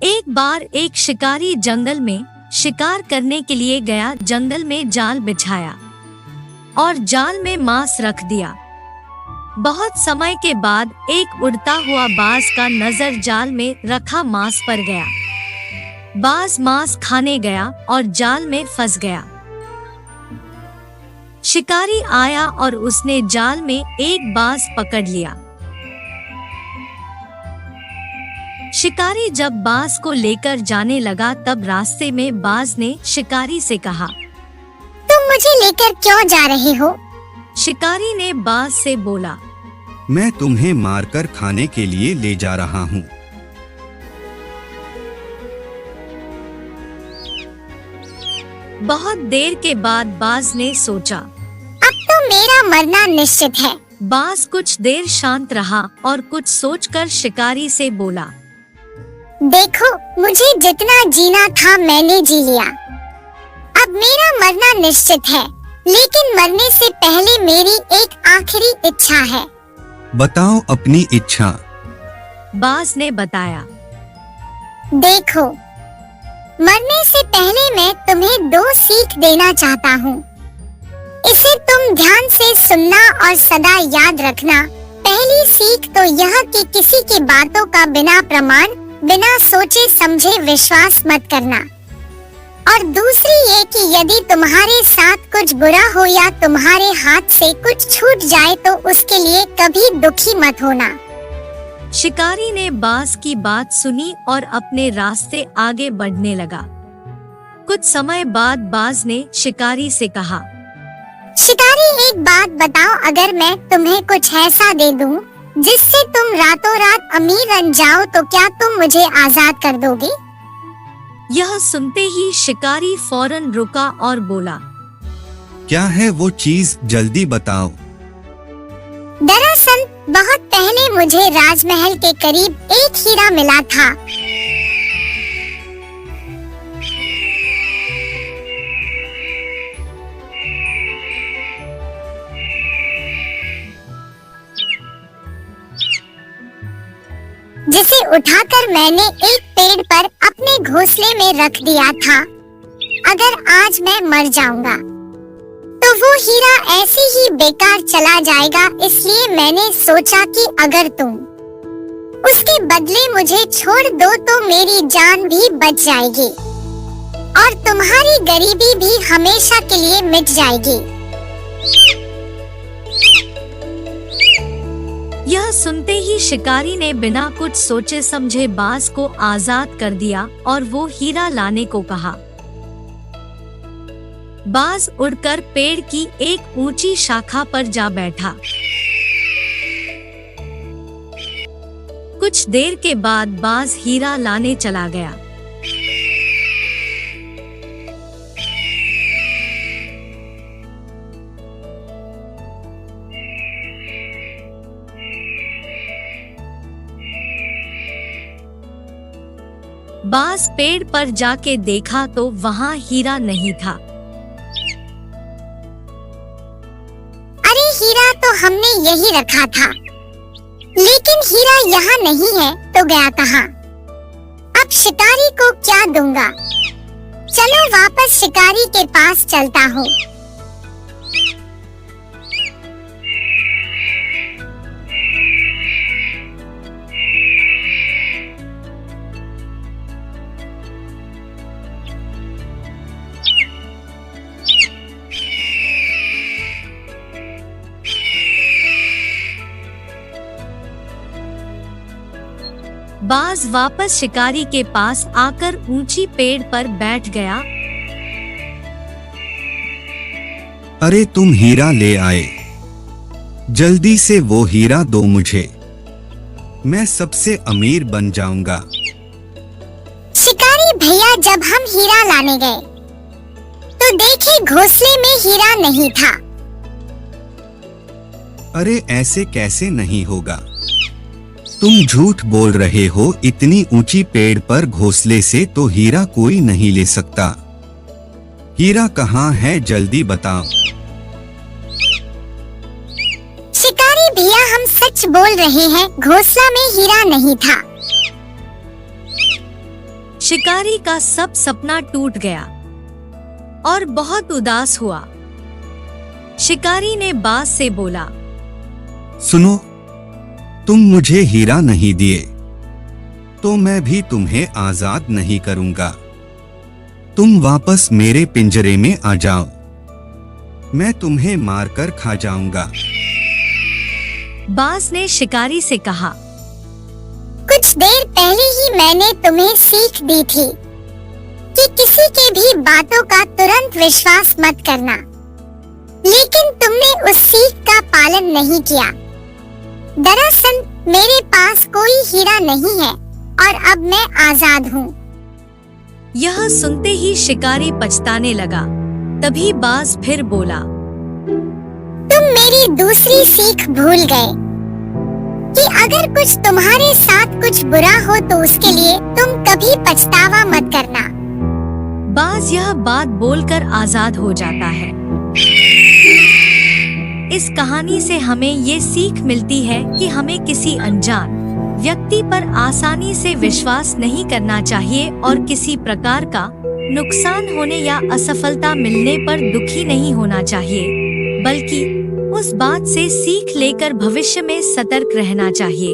एक बार एक शिकारी जंगल में शिकार करने के लिए गया। जंगल में जाल बिछाया और जाल में मांस रख दिया। बहुत समय के बाद एक उड़ता हुआ बाज का नजर जाल में रखा मांस पर गया। बाज मांस खाने गया और जाल में फंस गया। शिकारी आया और उसने जाल में एक बाज पकड़ लिया। शिकारी जब बाज को लेकर जाने लगा तब रास्ते में बाज ने शिकारी से कहा, तुम मुझे लेकर क्यों जा रहे हो? शिकारी ने बाज से बोला, मैं तुम्हें मारकर खाने के लिए ले जा रहा हूँ। बहुत देर के बाद बाज ने सोचा, अब तो मेरा मरना निश्चित है। बाज कुछ देर शांत रहा और कुछ सोचकर शिकारी से बोला, देखो, मुझे जितना जीना था मैंने जी लिया। अब मेरा मरना निश्चित है, लेकिन मरने से पहले मेरी एक आखिरी इच्छा है। बताओ अपनी इच्छा। बाज ने बताया, देखो, मरने से पहले मैं तुम्हें 2 सीख देना चाहता हूँ। इसे तुम ध्यान से सुनना और सदा याद रखना। पहली सीख तो यह कि किसी की बातों का बिना प्रमाण, बिना सोचे समझे विश्वास मत करना। और दूसरी ये कि यदि तुम्हारे साथ कुछ बुरा हो या तुम्हारे हाथ से कुछ छूट जाए तो उसके लिए कभी दुखी मत होना। शिकारी ने बाज की बात सुनी और अपने रास्ते आगे बढ़ने लगा। कुछ समय बाद बाज ने शिकारी से कहा, शिकारी, एक बात बताओ, अगर मैं तुम्हें कुछ ऐसा दे दूं जिससे तुम रातों रात अमीर बन जाओ तो क्या तुम मुझे आजाद कर दोगे? यह सुनते ही शिकारी फौरन रुका और बोला, क्या है वो चीज, जल्दी बताओ। दरअसल बहुत पहले मुझे राजमहल के करीब एक हीरा मिला था। जिसे उठाकर मैंने एक पेड़ पर अपने घोंसले में रख दिया था। अगर आज मैं मर जाऊंगा तो वो हीरा ऐसे ही बेकार चला जाएगा, इसलिए मैंने सोचा कि अगर तुम उसके बदले मुझे छोड़ दो तो मेरी जान भी बच जाएगी और तुम्हारी गरीबी भी हमेशा के लिए मिट जाएगी। यह सुनते ही शिकारी ने बिना कुछ सोचे समझे बाज को आजाद कर दिया और वो हीरा लाने को कहा। बाज उड़कर पेड़ की एक ऊंची शाखा पर जा बैठा। कुछ देर के बाद बाज हीरा लाने चला गया। बाज पेड़ पर जाके देखा तो वहाँ हीरा नहीं था। अरे, हीरा तो हमने यही रखा था, लेकिन हीरा यहाँ नहीं है तो गया कहाँ? अब शिकारी को क्या दूंगा? चलो वापस शिकारी के पास चलता हूँ। बाज वापस शिकारी के पास आकर ऊंची पेड़ पर बैठ गया। अरे, तुम हीरा ले आए, जल्दी से वो हीरा दो मुझे, मैं सबसे अमीर बन जाऊंगा। शिकारी भैया, जब हम हीरा लाने गए तो देखे घोंसले में हीरा नहीं था। अरे, ऐसे कैसे नहीं होगा? तुम झूठ बोल रहे हो। इतनी ऊंची पेड़ पर घोंसले से तो हीरा कोई नहीं ले सकता। हीरा कहाँ है, जल्दी बताओ। शिकारी भैया, हम सच बोल रहे हैं, घोंसला में हीरा नहीं था। शिकारी का सब सपना टूट गया और बहुत उदास हुआ। शिकारी ने बाज से बोला, सुनो, तुम मुझे हीरा नहीं दिए तो मैं भी तुम्हें आजाद नहीं करूंगा। तुम वापस मेरे पिंजरे में आ जाओ, मैं तुम्हें मारकर खा जाऊंगा। बाज ने शिकारी से कहा, कुछ देर पहले ही मैंने तुम्हें सीख दी थी कि किसी के भी बातों का तुरंत विश्वास मत करना, लेकिन तुमने उस सीख का पालन नहीं किया। दरअसल मेरे पास कोई हीरा नहीं है और अब मैं आजाद हूँ। यह सुनते ही शिकारी पछताने लगा। तभी बाज फिर बोला, तुम मेरी दूसरी सीख भूल गए कि अगर कुछ तुम्हारे साथ कुछ बुरा हो तो उसके लिए तुम कभी पछतावा मत करना। बाज यह बात बोलकर आजाद हो जाता है। इस कहानी से हमें ये सीख मिलती है कि हमें किसी अनजान व्यक्ति पर आसानी से विश्वास नहीं करना चाहिए और किसी प्रकार का नुकसान होने या असफलता मिलने पर दुखी नहीं होना चाहिए, बल्कि उस बात से सीख लेकर भविष्य में सतर्क रहना चाहिए।